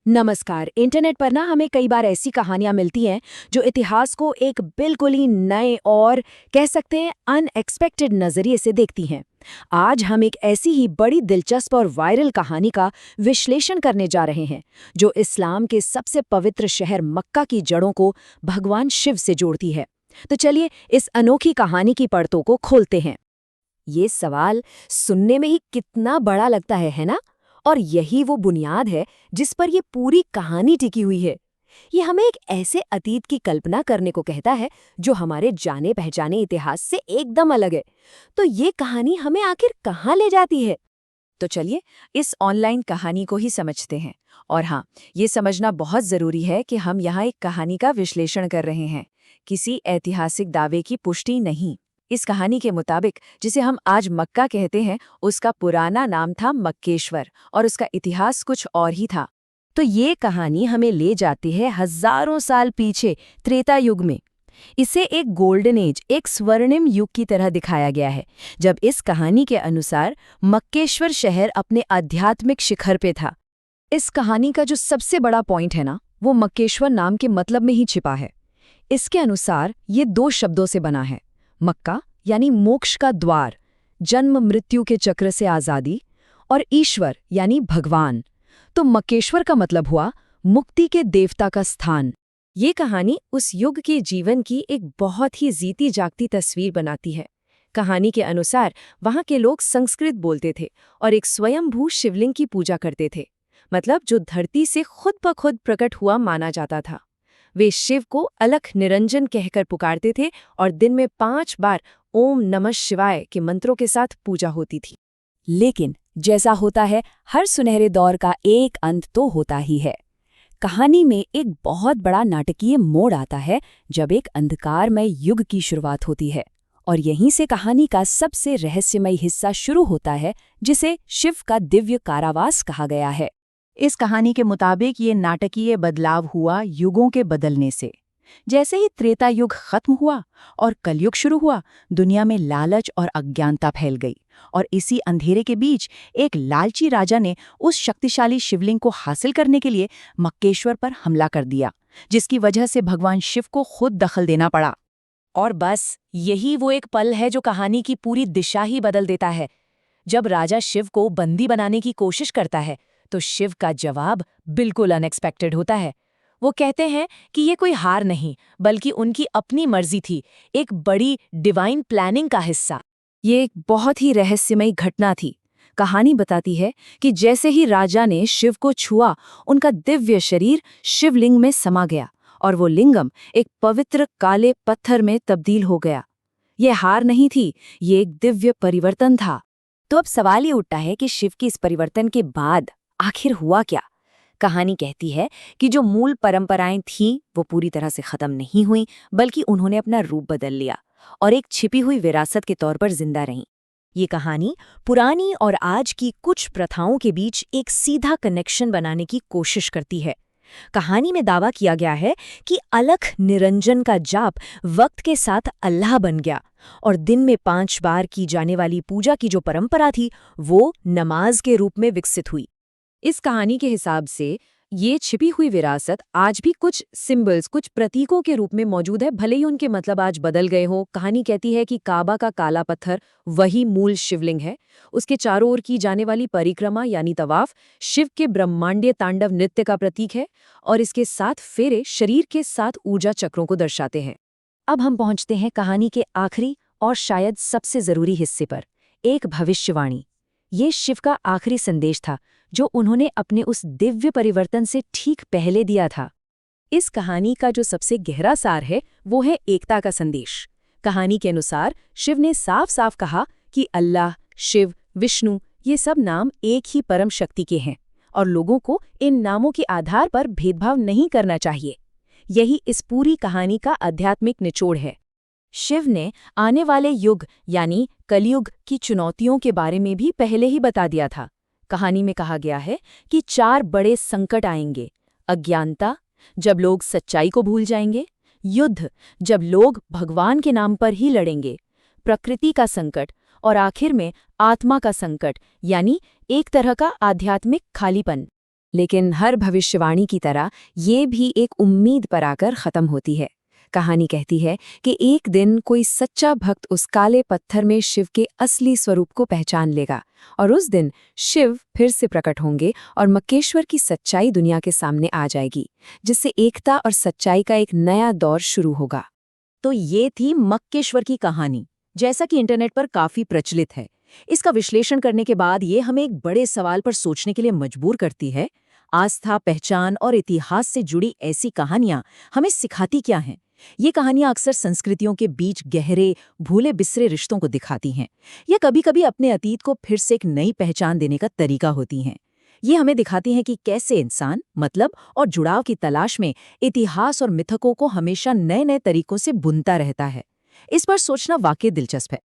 नमस्कार। इंटरनेट पर ना हमें कई बार ऐसी कहानियां मिलती हैं जो इतिहास को एक बिल्कुल ही नए और कह सकते हैं अनएक्सपेक्टेड नजरिए से देखती हैं। आज हम एक ऐसी ही बड़ी दिलचस्प और वायरल कहानी का विश्लेषण करने जा रहे हैं जो इस्लाम के सबसे पवित्र शहर मक्का की जड़ों को भगवान शिव से जोड़ती है। तो चलिए इस अनोखी कहानी की परतों को खोलते हैं। ये सवाल सुनने में ही कितना बड़ा लगता है ना? और यही वो बुनियाद है जिस पर ये पूरी कहानी टिकी हुई है। ये हमें एक ऐसे अतीत की कल्पना करने को कहता है जो हमारे जाने पहचाने इतिहास से एकदम अलग है। तो ये कहानी हमें आखिर कहाँ ले जाती है? तो चलिए इस ऑनलाइन कहानी को ही समझते हैं। और हाँ, ये समझना बहुत ज़रूरी है कि हम यहाँ एक कहानी का विश्लेषण कर रहे हैं, किसी ऐतिहासिक दावे की पुष्टि नहीं। इस कहानी के मुताबिक जिसे हम आज मक्का कहते हैं, उसका पुराना नाम था मक्केश्वर और उसका इतिहास कुछ और ही था। तो ये कहानी हमें ले जाती है हजारों साल पीछे, त्रेता युग में। इसे एक गोल्डन एज, एक स्वर्णिम युग की तरह दिखाया गया है, जब इस कहानी के अनुसार मक्केश्वर शहर अपने आध्यात्मिक शिखर पे था। इस कहानी का जो सबसे बड़ा पॉइंट है ना, वो मक्केश्वर नाम के मतलब में ही छिपा है। इसके अनुसार ये दो शब्दों से बना है। मक्का यानी मोक्ष का द्वार, जन्म मृत्यु के चक्र से आज़ादी, और ईश्वर यानी भगवान। तो मक्केश्वर का मतलब हुआ मुक्ति के देवता का स्थान। ये कहानी उस युग के जीवन की एक बहुत ही जीती जागती तस्वीर बनाती है। कहानी के अनुसार वहाँ के लोग संस्कृत बोलते थे और एक स्वयंभू शिवलिंग की पूजा करते थे, मतलब जो धरती से खुद ब खुद प्रकट हुआ माना जाता था। वे शिव को अलख निरंजन कहकर पुकारते थे और दिन में 5 बार ओम नमः शिवाय के मंत्रों के साथ पूजा होती थी। लेकिन जैसा होता है, हर सुनहरे दौर का एक अंत तो होता ही है। कहानी में एक बहुत बड़ा नाटकीय मोड़ आता है जब एक अंधकारमय युग की शुरुआत होती है, और यहीं से कहानी का सबसे रहस्यमय हिस्सा शुरू होता है, जिसे शिव का दिव्य कारावास कहा गया है। इस कहानी के मुताबिक ये नाटकीय बदलाव हुआ युगों के बदलने से। जैसे ही त्रेता युग खत्म हुआ और कलयुग शुरू हुआ, दुनिया में लालच और अज्ञानता फैल गई, और इसी अंधेरे के बीच एक लालची राजा ने उस शक्तिशाली शिवलिंग को हासिल करने के लिए मक्केश्वर पर हमला कर दिया, जिसकी वजह से भगवान शिव को खुद दखल देना पड़ा। और बस यही वो एक पल है जो कहानी की पूरी दिशा ही बदल देता है। जब राजा शिव को बंदी बनाने की कोशिश करता है, तो शिव का जवाब बिल्कुल अनएक्सपेक्टेड होता है। वो कहते हैं कि ये कोई हार नहीं, बल्कि उनकी अपनी मर्जी थी, एक बड़ी डिवाइन प्लानिंग का हिस्सा। ये एक बहुत ही रहस्यमयी घटना थी। कहानी बताती है कि जैसे ही राजा ने शिव को छुआ, उनका दिव्य शरीर शिवलिंग में समा गया और वो लिंगम एक पवित्र काले पत्थर में तब्दील हो गया। ये हार नहीं थी, ये एक दिव्य परिवर्तन था। तो अब सवाल ये उठता है कि शिव की इस परिवर्तन के बाद आखिर हुआ क्या? कहानी कहती है कि जो मूल परंपराएं थीं वो पूरी तरह से खत्म नहीं हुई, बल्कि उन्होंने अपना रूप बदल लिया और एक छिपी हुई विरासत के तौर पर जिंदा रहीं। ये कहानी पुरानी और आज की कुछ प्रथाओं के बीच एक सीधा कनेक्शन बनाने की कोशिश करती है। कहानी में दावा किया गया है कि अलख निरंजन का जाप वक्त के साथ अल्लाह बन गया, और दिन में 5 बार की जाने वाली पूजा की जो परंपरा थी वो नमाज के रूप में विकसित हुई। इस कहानी के हिसाब से ये छिपी हुई विरासत आज भी कुछ सिंबल्स, कुछ प्रतीकों के रूप में मौजूद है, भले ही उनके मतलब आज बदल गए हों। कहानी कहती है कि काबा का काला पत्थर वही मूल शिवलिंग है। उसके चारों ओर की जाने वाली परिक्रमा यानी तवाफ शिव के ब्रह्मांडीय तांडव नृत्य का प्रतीक है, और इसके 7 फेरे शरीर के 7 ऊर्जा चक्रों को दर्शाते हैं। अब हम पहुंचते हैं कहानी के आखिरी और शायद सबसे जरूरी हिस्से पर, एक भविष्यवाणी। ये शिव का आखिरी संदेश था जो उन्होंने अपने उस दिव्य परिवर्तन से ठीक पहले दिया था। इस कहानी का जो सबसे गहरा सार है वो है एकता का संदेश। कहानी के अनुसार शिव ने साफ साफ कहा कि अल्लाह, शिव, विष्णु ये सब नाम एक ही परम शक्ति के हैं, और लोगों को इन नामों के आधार पर भेदभाव नहीं करना चाहिए। यही इस पूरी कहानी का आध्यात्मिक निचोड़ है। शिव ने आने वाले युग यानी कलयुग की चुनौतियों के बारे में भी पहले ही बता दिया था। कहानी में कहा गया है कि 4 बड़े संकट आएंगे। अज्ञानता, जब लोग सच्चाई को भूल जाएंगे। युद्ध, जब लोग भगवान के नाम पर ही लड़ेंगे। प्रकृति का संकट, और आखिर में आत्मा का संकट, यानी एक तरह का आध्यात्मिक खालीपन। लेकिन हर भविष्यवाणी की तरह ये भी एक उम्मीद पर आकर खत्म होती है। कहानी कहती है कि एक दिन कोई सच्चा भक्त उस काले पत्थर में शिव के असली स्वरूप को पहचान लेगा और उस दिन शिव फिर से प्रकट होंगे और मक्केश्वर की सच्चाई दुनिया के सामने आ जाएगी, जिससे एकता और सच्चाई का एक नया दौर शुरू होगा। तो ये थी मक्केश्वर की कहानी, जैसा कि इंटरनेट पर काफी प्रचलित है। इसका विश्लेषण करने के बाद ये हमें एक बड़े सवाल पर सोचने के लिए मजबूर करती है। आस्था, पहचान और इतिहास से जुड़ी ऐसी कहानियां हमें सिखाती क्या हैं? ये कहानियां अक्सर संस्कृतियों के बीच गहरे, भूले बिसरे रिश्तों को दिखाती हैं, या कभी-कभी अपने अतीत को फिर से एक नई पहचान देने का तरीका होती हैं। ये हमें दिखाती हैं कि कैसे इंसान मतलब और जुड़ाव की तलाश में इतिहास और मिथकों को हमेशा नए-नए तरीकों से बुनता रहता है। इस पर सोचना वाकई दिलचस्प है।